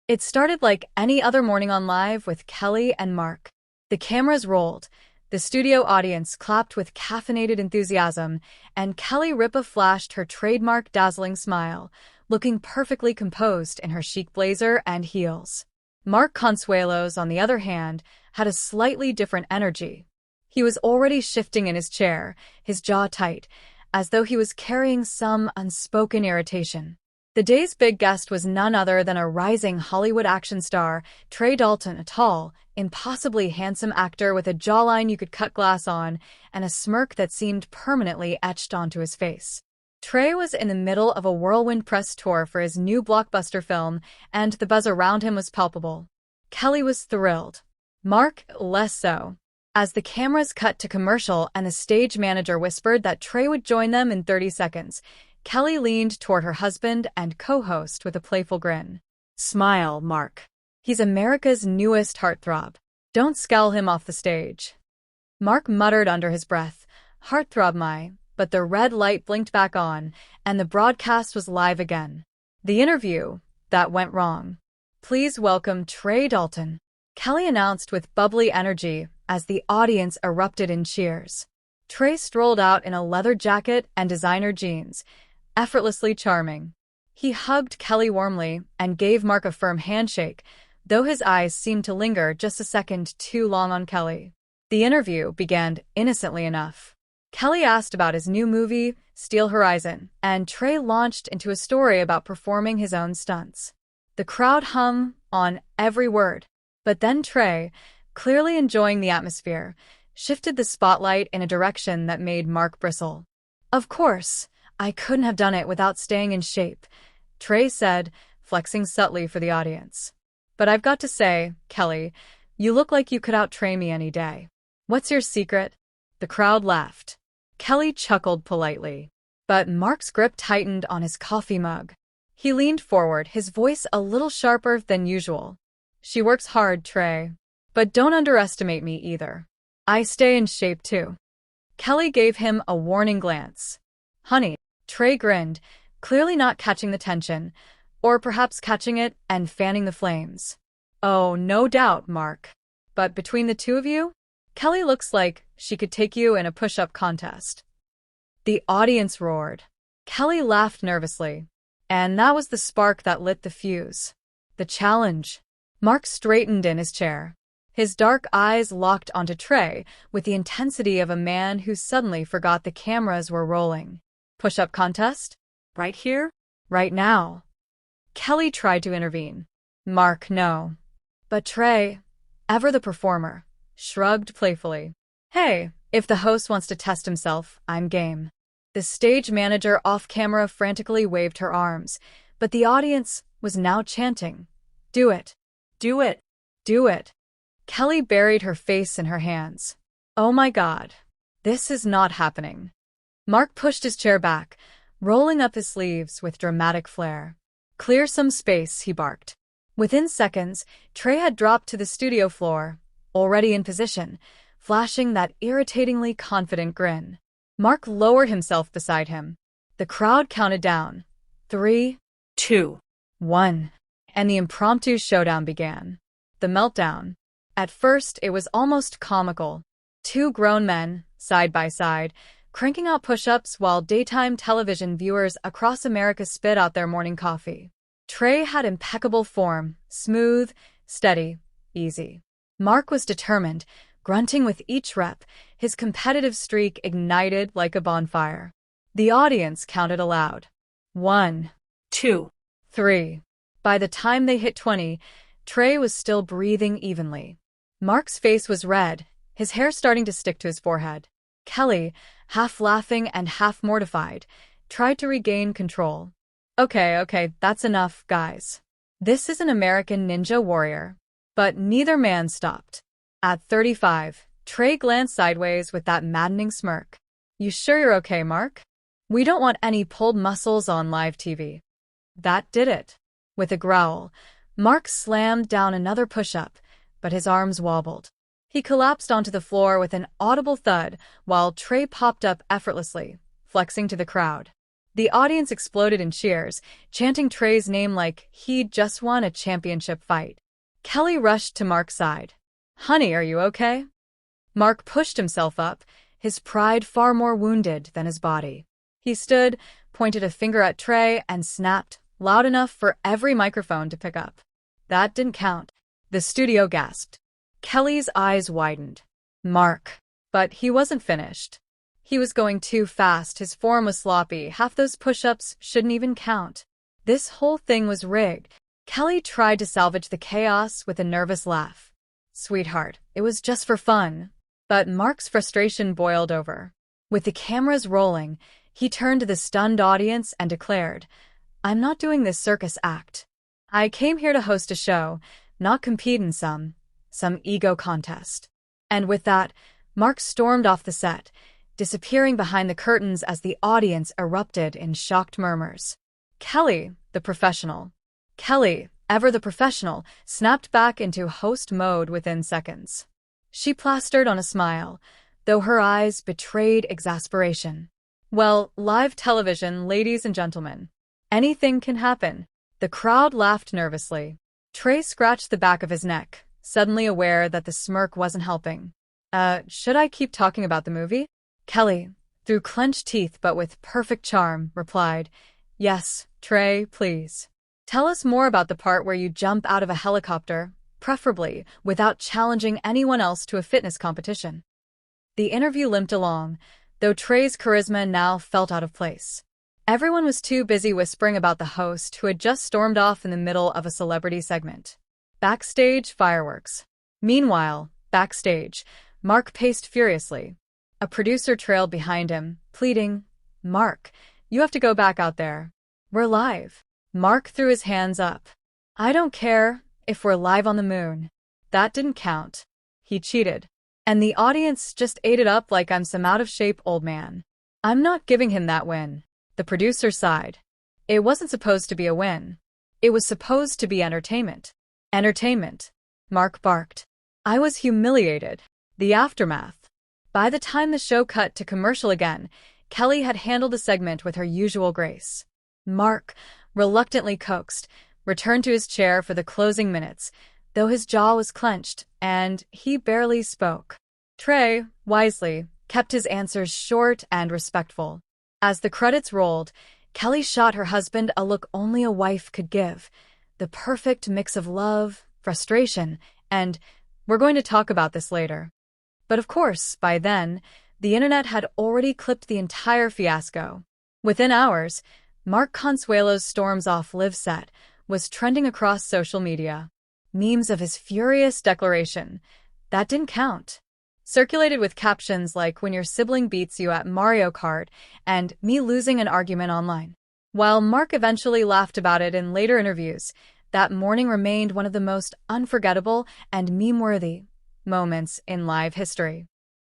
It started like any other morning on Live with Kelly and Mark. The cameras rolled, the studio audience clapped with caffeinated enthusiasm, and Kelly Ripa flashed her trademark dazzling smile, looking perfectly composed in her chic blazer and heels. Mark Consuelos, on the other hand, had a slightly different energy. He was already shifting in his chair, his jaw tight, as though he was carrying some unspoken irritation. The day's big guest was none other than a rising Hollywood action star, Trey Dalton, a tall, impossibly handsome actor with a jawline you could cut glass on and a smirk that seemed permanently etched onto his face. Trey was in the middle of a whirlwind press tour for his new blockbuster film, and the buzz around him was palpable. Kelly was thrilled. Mark, less so. As the cameras cut to commercial and the stage manager whispered that Trey would join them in 30 seconds, Kelly leaned toward her husband and co-host with a playful grin. "Smile, Mark. He's America's newest heartthrob. Don't scowl him off the stage." Mark muttered under his breath, "Heartthrob my," but the red light blinked back on, and the broadcast was live again. The interview that went wrong. "Please welcome Trey Dalton," Kelly announced with bubbly energy as the audience erupted in cheers. Trey strolled out in a leather jacket and designer jeans, effortlessly charming. He hugged Kelly warmly and gave Mark a firm handshake, though his eyes seemed to linger just a second too long on Kelly. The interview began innocently enough. Kelly asked about his new movie, Steel Horizon, and Trey launched into a story about performing his own stunts. The crowd hummed on every word, but then Trey, clearly enjoying the atmosphere, shifted the spotlight in a direction that made Mark bristle. "Of course, I couldn't have done it without staying in shape," Trey said, flexing subtly for the audience. "But I've got to say, Kelly, you look like you could out-train me any day. What's your secret?" The crowd laughed. Kelly chuckled politely, but Mark's grip tightened on his coffee mug. He leaned forward, his voice a little sharper than usual. "She works hard, Trey. But don't underestimate me either. I stay in shape too." Kelly gave him a warning glance. "Honey," Trey grinned, clearly not catching the tension, or perhaps catching it and fanning the flames. "Oh, no doubt, Mark. But between the two of you, Kelly looks like she could take you in a push-up contest." The audience roared. Kelly laughed nervously, and that was the spark that lit the fuse. The challenge. Mark straightened in his chair. His dark eyes locked onto Trey with the intensity of a man who suddenly forgot the cameras were rolling. "Push-up contest? Right here? Right now?" Kelly tried to intervene. Mark, no. But Trey, ever the performer, shrugged playfully. "Hey, if the host wants to test himself, I'm game." The stage manager off-camera frantically waved her arms, but the audience was now chanting, "Do it! Do it! Do it!" Kelly buried her face in her hands. "Oh my God, this is not happening." Mark pushed his chair back, rolling up his sleeves with dramatic flair. "Clear some space," he barked. Within seconds, Trey had dropped to the studio floor, already in position, flashing that irritatingly confident grin. Mark lowered himself beside him. The crowd counted down. 3, 2, 1. And the impromptu showdown began. The meltdown. At first, it was almost comical. Two grown men, side by side, cranking out push-ups while daytime television viewers across America spit out their morning coffee. Trey had impeccable form, smooth, steady, easy. Mark was determined, grunting with each rep, his competitive streak ignited like a bonfire. The audience counted aloud. 1, 2, 3. By the time they hit 20, Trey was still breathing evenly. Mark's face was red, his hair starting to stick to his forehead. Kelly, half laughing and half mortified, tried to regain control. Okay, that's enough, guys. This is an American Ninja Warrior." But neither man stopped. At 35, Trey glanced sideways with that maddening smirk. "You sure you're okay, Mark? We don't want any pulled muscles on live TV." That did it. With a growl, Mark slammed down another push-up, but his arms wobbled. He collapsed onto the floor with an audible thud while Trey popped up effortlessly, flexing to the crowd. The audience exploded in cheers, chanting Trey's name like he'd just won a championship fight. Kelly rushed to Mark's side. "Honey, are you okay?" Mark pushed himself up, his pride far more wounded than his body. He stood, pointed a finger at Trey, and snapped, loud enough for every microphone to pick up. That didn't count. The studio gasped. Kelly's eyes widened. Mark. But he wasn't finished. He was going too fast, his form was sloppy, half those push-ups shouldn't even count. This whole thing was rigged. Kelly tried to salvage the chaos with a nervous laugh. "Sweetheart, it was just for fun." But Mark's frustration boiled over. With the cameras rolling, he turned to the stunned audience and declared, "I'm not doing this circus act. I came here to host a show, not compete in some ego contest." And with that, Mark stormed off the set, disappearing behind the curtains as the audience erupted in shocked murmurs. Kelly, the professional. Kelly, ever the professional, snapped back into host mode within seconds. She plastered on a smile, though her eyes betrayed exasperation. "Well, live television, ladies and gentlemen. Anything can happen." The crowd laughed nervously. Trey scratched the back of his neck, suddenly aware that the smirk wasn't helping. Should I keep talking about the movie?" Kelly, through clenched teeth but with perfect charm, replied, "Yes, Trey, please. Tell us more about the part where you jump out of a helicopter, preferably without challenging anyone else to a fitness competition." The interview limped along, though Trey's charisma now felt out of place. Everyone was too busy whispering about the host who had just stormed off in the middle of a celebrity segment. Backstage fireworks. Meanwhile, backstage, Mark paced furiously. A producer trailed behind him, pleading, "Mark, you have to go back out there. We're live." Mark threw his hands up. "I don't care if we're live on the moon." That didn't count. He cheated. And the audience just ate it up like I'm some out-of-shape old man. "I'm not giving him that win." The producer sighed. "It wasn't supposed to be a win. It was supposed to be entertainment." "Entertainment," Mark barked. "I was humiliated." The aftermath. By the time the show cut to commercial again, Kelly had handled the segment with her usual grace. Mark, reluctantly coaxed, returned to his chair for the closing minutes, though his jaw was clenched, and he barely spoke. Trey, wisely, kept his answers short and respectful. As the credits rolled, Kelly shot her husband a look only a wife could give, the perfect mix of love, frustration, and "we're going to talk about this later." But of course, by then, the internet had already clipped the entire fiasco. Within hours, Mark Consuelos' storms off live set was trending across social media. Memes of his furious declaration, "That didn't count," circulated with captions like "when your sibling beats you at Mario Kart" and "me losing an argument online." While Mark eventually laughed about it in later interviews, that morning remained one of the most unforgettable and meme-worthy moments in live history.